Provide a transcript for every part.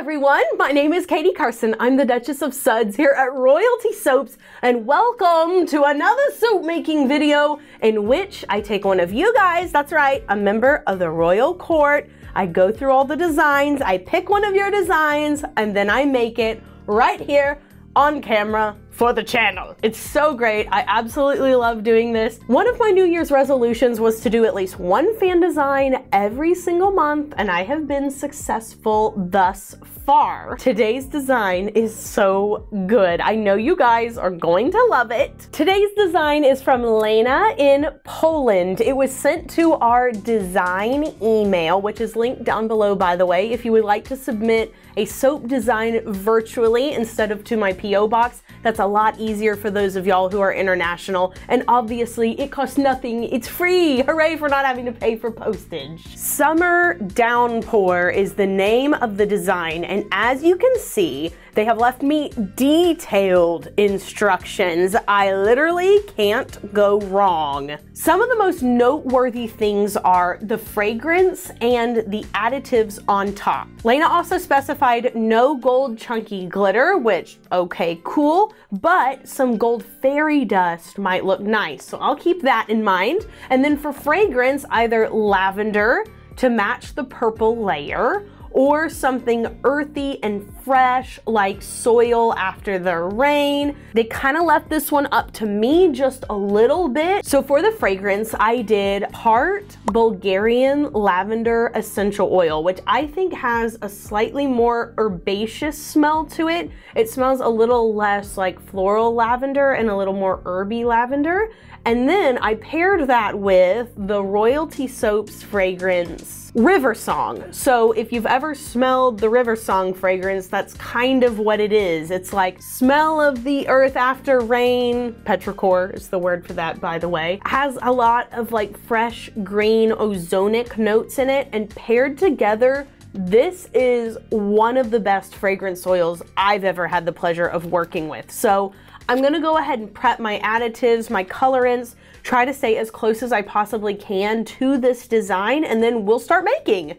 everyone, my name is Katie Carson. I'm the Duchess of Suds here at Royalty Soaps, and welcome to another soap making video in which I take one of you guys, that's right, a member of the royal court. I go through all the designs, I pick one of your designs, and then I make it right here on camera for the channel. It's so great. I absolutely love doing this. One of my New Year's resolutions was to do at least one fan design every single month, and I have been successful thus far. Today's design is so good. I know you guys are going to love it. Today's design is from Lena in Poland. It was sent to our design email, which is linked down below, by the way, if you would like to submit a soap design virtually instead of to my PO box. That's a lot easier for those of y'all who are international, and obviously it costs nothing. It's free. Hooray for not having to pay for postage. Summer Downpour is the name of the design, and as you can see, they have left me detailed instructions. I literally can't go wrong. Some of the most noteworthy things are the fragrance and the additives on top. Lena also specified no gold chunky glitter, which, okay, cool, but some gold fairy dust might look nice, so I'll keep that in mind. And then for fragrance, either lavender to match the purple layer, or something earthy and fresh like soil after the rain. They kind of left this one up to me just a little bit. So for the fragrance, I did part Bulgarian lavender essential oil, which I think has a slightly more herbaceous smell to it. It smells a little less like floral lavender and a little more herby lavender. And then I paired that with the Royalty Soaps fragrance, River Song. So if you've ever smelled the River Song fragrance, that's kind of what it is. It's like smell of the earth after rain. Petrichor is the word for that, by the way. Has a lot of like fresh green ozonic notes in it, and paired together, this is one of the best fragrance oils I've ever had the pleasure of working with. So I'm gonna go ahead and prep my additives, my colorants, try to stay as close as I possibly can to this design, and then we'll start making.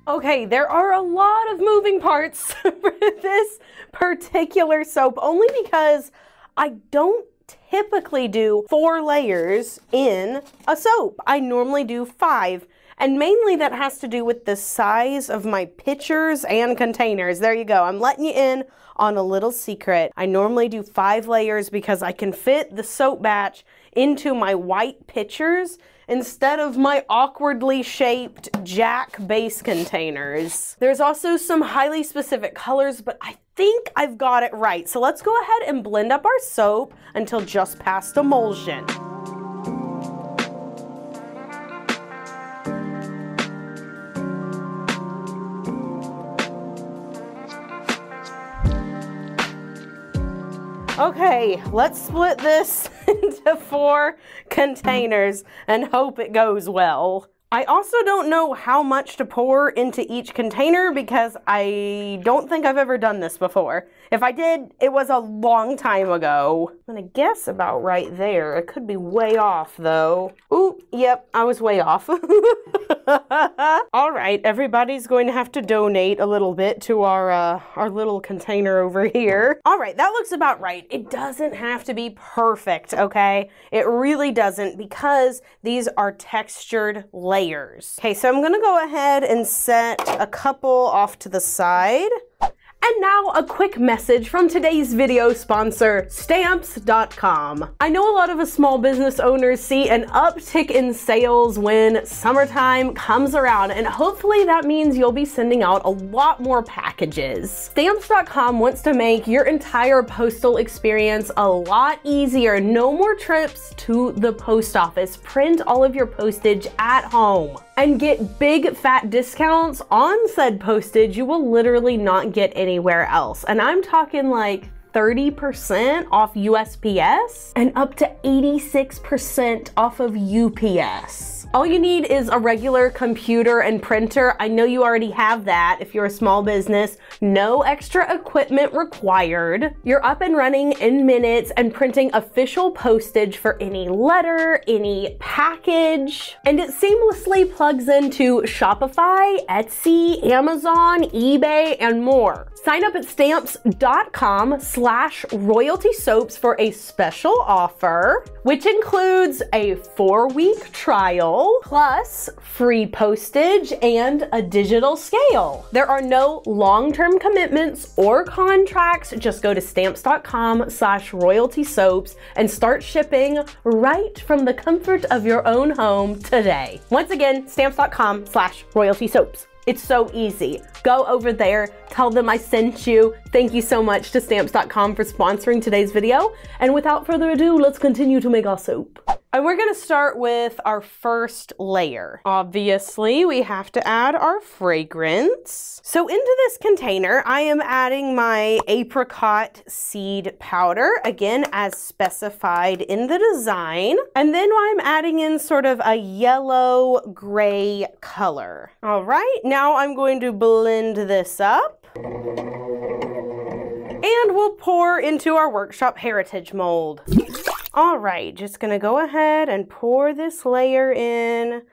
Okay, there are a lot of moving parts for this particular soap, only because I don't typically do 4 layers in a soap. I normally do 5. And mainly that has to do with the size of my pitchers and containers. There you go. I'm letting you in on a little secret. I normally do 5 layers because I can fit the soap batch into my white pitchers instead of my awkwardly shaped Jack base containers. There's also some highly specific colors, but I think I've got it right. So let's go ahead and blend up our soap until just past emulsion. Okay, let's split this into 4 containers and hope it goes well. I also don't know how much to pour into each container because I don't think I've ever done this before. If I did, it was a long time ago. I'm gonna guess about right there. It could be way off though. Ooh, yep, I was way off. All right, everybody's going to have to donate a little bit to our little container over here. All right, that looks about right. It doesn't have to be perfect, okay? It really doesn't, because these are textured layers. Okay, so I'm gonna go ahead and set a couple off to the side. And now a quick message from today's video sponsor, Stamps.com. I know a lot of us small business owners see an uptick in sales when summertime comes around, and hopefully that means you'll be sending out a lot more packages. Stamps.com wants to make your entire postal experience a lot easier. No more trips to the post office. Print all of your postage at home and get big fat discounts on said postage you will literally not get anywhere else. And I'm talking like 30% off USPS and up to 86% off of UPS. All you need is a regular computer and printer. I know you already have that if you're a small business. No extra equipment required. You're up and running in minutes and printing official postage for any letter, any package, and it seamlessly plugs into Shopify, Etsy, Amazon, eBay, and more. Sign up at stamps.com/royaltysoaps for a special offer, which includes a 4-week trial, plus free postage and a digital scale. There are no long-term commitments or contracts. Just go to stamps.com/royaltysoaps and start shipping right from the comfort of your own home today. Once again, stamps.com/royaltysoaps. It's so easy. Go over there, tell them I sent you. Thank you so much to stamps.com for sponsoring today's video. And without further ado, let's continue to make our soap. And we're gonna start with our first layer. Obviously, we have to add our fragrance. So into this container, I am adding my apricot seed powder, again, as specified in the design. And then I'm adding in sort of a yellow-gray color. All right, now I'm going to blend this up. And we'll pour into our workshop heritage mold. All right, just gonna go ahead and pour this layer in.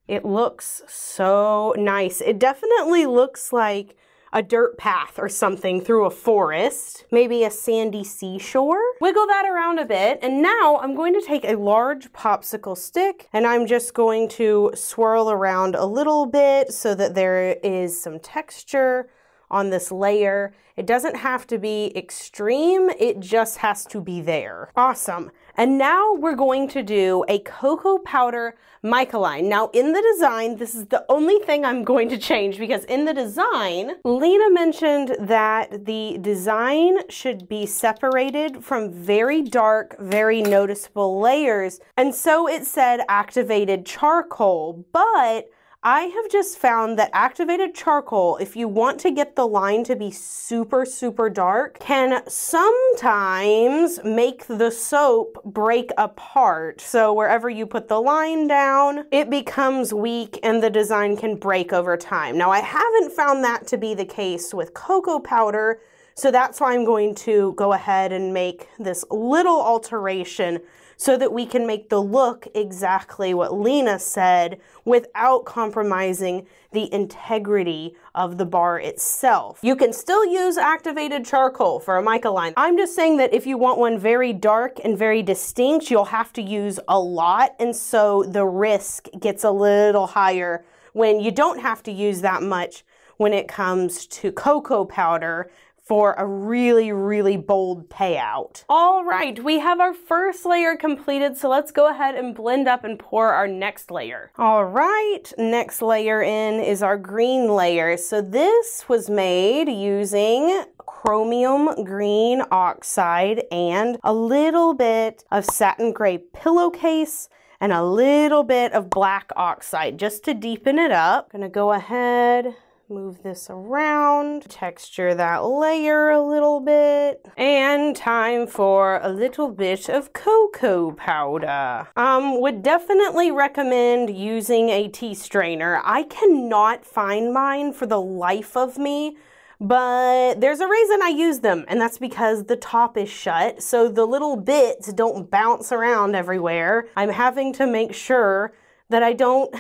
It looks so nice. It definitely looks like a dirt path or something through a forest, maybe a sandy seashore. Wiggle that around a bit, and now I'm going to take a large popsicle stick and I'm just going to swirl around a little bit so that there is some texture on this layer. It doesn't have to be extreme, it just has to be there. Awesome. And now we're going to do a cocoa powder mica line. Now in the design, this is the only thing I'm going to change because in the design, Lena mentioned that the design should be separated from very dark, very noticeable layers. And so it said activated charcoal, but I have just found that activated charcoal, if you want to get the line to be super, super dark, can sometimes make the soap break apart. So wherever you put the line down, it becomes weak and the design can break over time. Now, I haven't found that to be the case with cocoa powder, so that's why I'm going to go ahead and make this little alteration so that we can make the look exactly what Lena said without compromising the integrity of the bar itself. You can still use activated charcoal for a mica line. I'm just saying that if you want one very dark and very distinct, you'll have to use a lot, and so the risk gets a little higher when you don't have to use that much when it comes to cocoa powder for a really, really bold payout. All right, we have our first layer completed, so let's go ahead and blend up and pour our next layer. All right, next layer in is our green layer. So this was made using chromium green oxide and a little bit of satin gray pillowcase and a little bit of black oxide just to deepen it up. Gonna go ahead, move this around, texture that layer a little bit, and time for a little bit of cocoa powder. Would definitely recommend using a tea strainer. I cannot find mine for the life of me, but there's a reason I use them, and that's because the top is shut, so the little bits don't bounce around everywhere. I'm having to make sure that I don't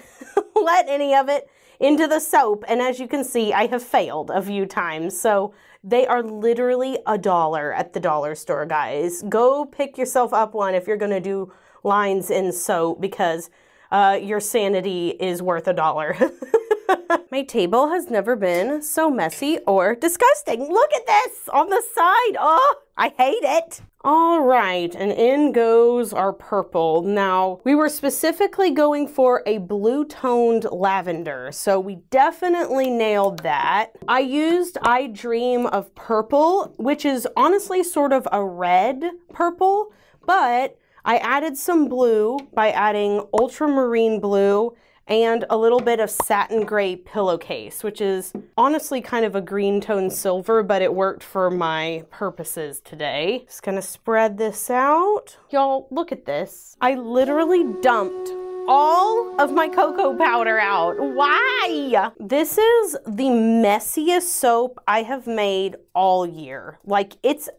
let any of it into the soap, and as you can see, I have failed a few times. So they are literally $1 at the dollar store, guys. Go pick yourself up one if you're gonna do lines in soap, because your sanity is worth $1. My table has never been so messy or disgusting. Look at this on the side. Oh, I hate it. All right, and in goes our purple. Now, we were specifically going for a blue-toned lavender, so we definitely nailed that. I used I Dream of Purple, which is honestly sort of a red purple, but I added some blue by adding ultramarine blue and a little bit of satin gray pillowcase, which is honestly kind of a green tone silver, but it worked for my purposes today. Just gonna spread this out. Y'all, look at this. I literally dumped all of my cocoa powder out. Why? This is the messiest soap I have made all year. Like, it's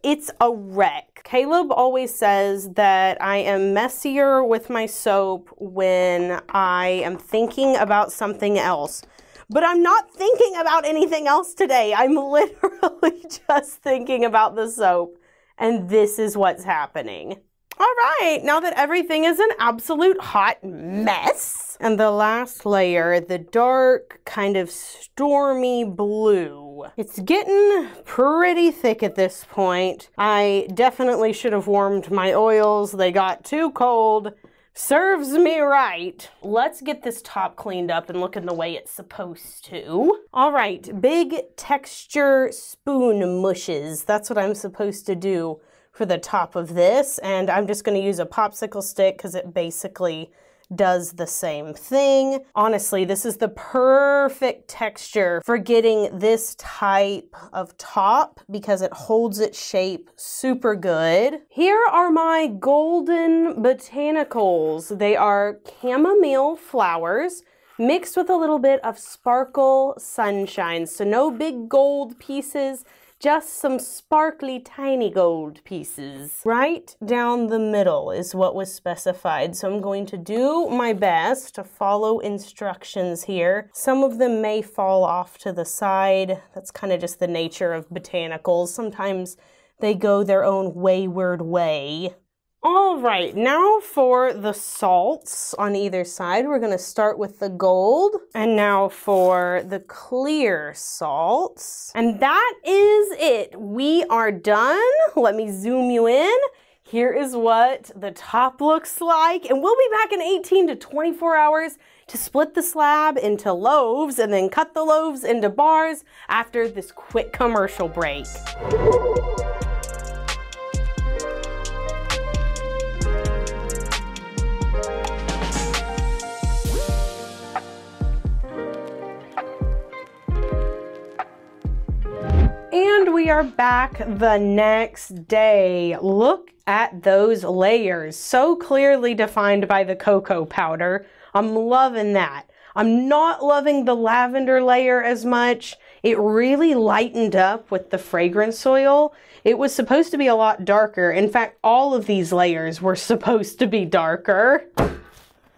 a wreck. Caleb always says that I am messier with my soap when I am thinking about something else. But I'm not thinking about anything else today. I'm literally just thinking about the soap. And this is what's happening. All right, now that everything is an absolute hot mess. And the last layer, the dark kind of stormy blue. It's getting pretty thick at this point. I definitely should have warmed my oils. They got too cold. Serves me right. Let's get this top cleaned up and looking the way it's supposed to. All right, big texture spoon mushes. That's what I'm supposed to do for the top of this. And I'm just going to use a popsicle stick because it basically does the same thing. Honestly, this is the perfect texture for getting this type of top because it holds its shape super good. Here are my golden botanicals. They are chamomile flowers mixed with a little bit of sparkle sunshine. So no big gold pieces, just some sparkly tiny gold pieces. Right down the middle is what was specified. So I'm going to do my best to follow instructions here. Some of them may fall off to the side. That's kind of just the nature of botanicals. Sometimes they go their own wayward way. All right, now for the salts on either side. We're gonna start with the gold. And now for the clear salts. And that is it. We are done. Let me zoom you in. Here is what the top looks like. And we'll be back in 18 to 24 hours to split the slab into loaves and then cut the loaves into bars after this quick commercial break. And we are back the next day. Look at those layers, so clearly defined by the cocoa powder. I'm loving that. I'm not loving the lavender layer as much. It really lightened up with the fragrance oil. It was supposed to be a lot darker. In fact, all of these layers were supposed to be darker.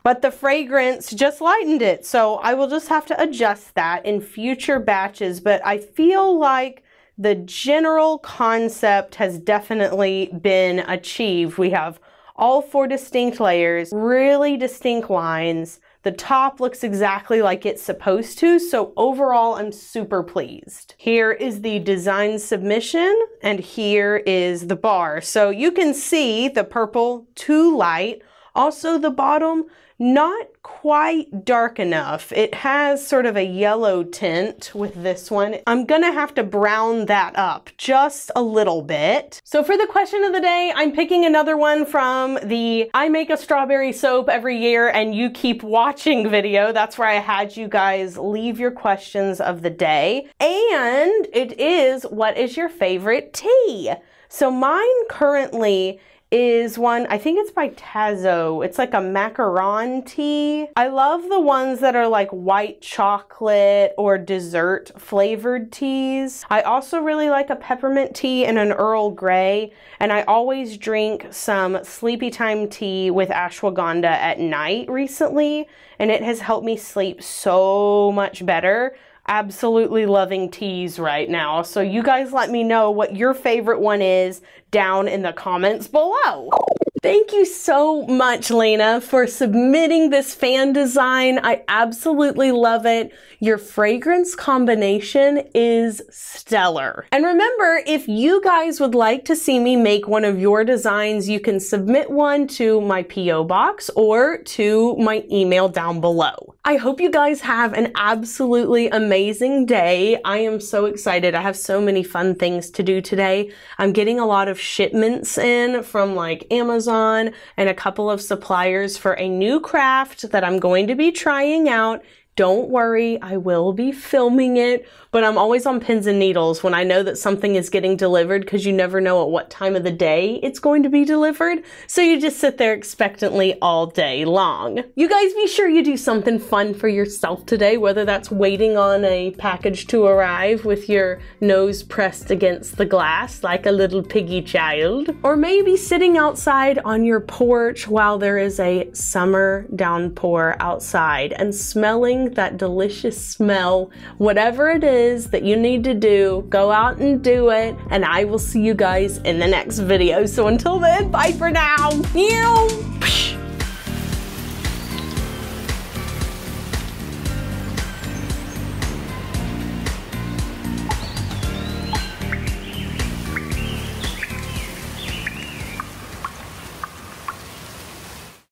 But the fragrance just lightened it. So I will just have to adjust that in future batches. But I feel like the general concept has definitely been achieved. We have all 4 distinct layers, really distinct lines. The top looks exactly like it's supposed to, so overall I'm super pleased. Here is the design submission, and here is the bar. So you can see the purple too light. Also the bottom, not quite dark enough. It has sort of a yellow tint with this one. I'm gonna have to brown that up just a little bit. So for the question of the day, I'm picking another one from the I make a strawberry soap every year and you keep watching video. That's where I had you guys leave your questions of the day. And it is, what is your favorite tea? So mine currently is one, I think it's by 𝑑𝐨𝐲𝐚𝐥𝐭. It's like a macaron tea. I love the ones that are like white chocolate or dessert flavored teas. I also really like a peppermint tea and an �㪘𝘁, and I always drink some sleepy time tea with ashwagandha at night recently, and it has helped me sleep so much better. Absolutely loving teas right now. So you guys let me know what your favorite one is down in the comments below. Thank you so much, Lena, for submitting this fan design. I absolutely love it. Your fragrance combination is stellar. And remember, if you guys would like to see me make one of your designs, you can submit one to my P.O. box or to my email down below. I hope you guys have an absolutely amazing day. I am so excited. I have so many fun things to do today. I'm getting a lot of shipments in from like Amazon and a couple of suppliers for a new craft that I'm going to be trying out Don't worry, I will be filming it, but I'm always on pins and needles when I know that something is getting delivered, because you never know at what time of the day it's going to be delivered. So you just sit there expectantly all day long. You guys be sure you do something fun for yourself today, whether that's waiting on a package to arrive with your nose pressed against the glass like a little piggy child, or maybe sitting outside on your porch while there is a summer downpour outside and smelling that delicious smell. Whatever it is that you need to do, go out and do it, and I will see you guys in the next video. So until then, bye for now. Meow.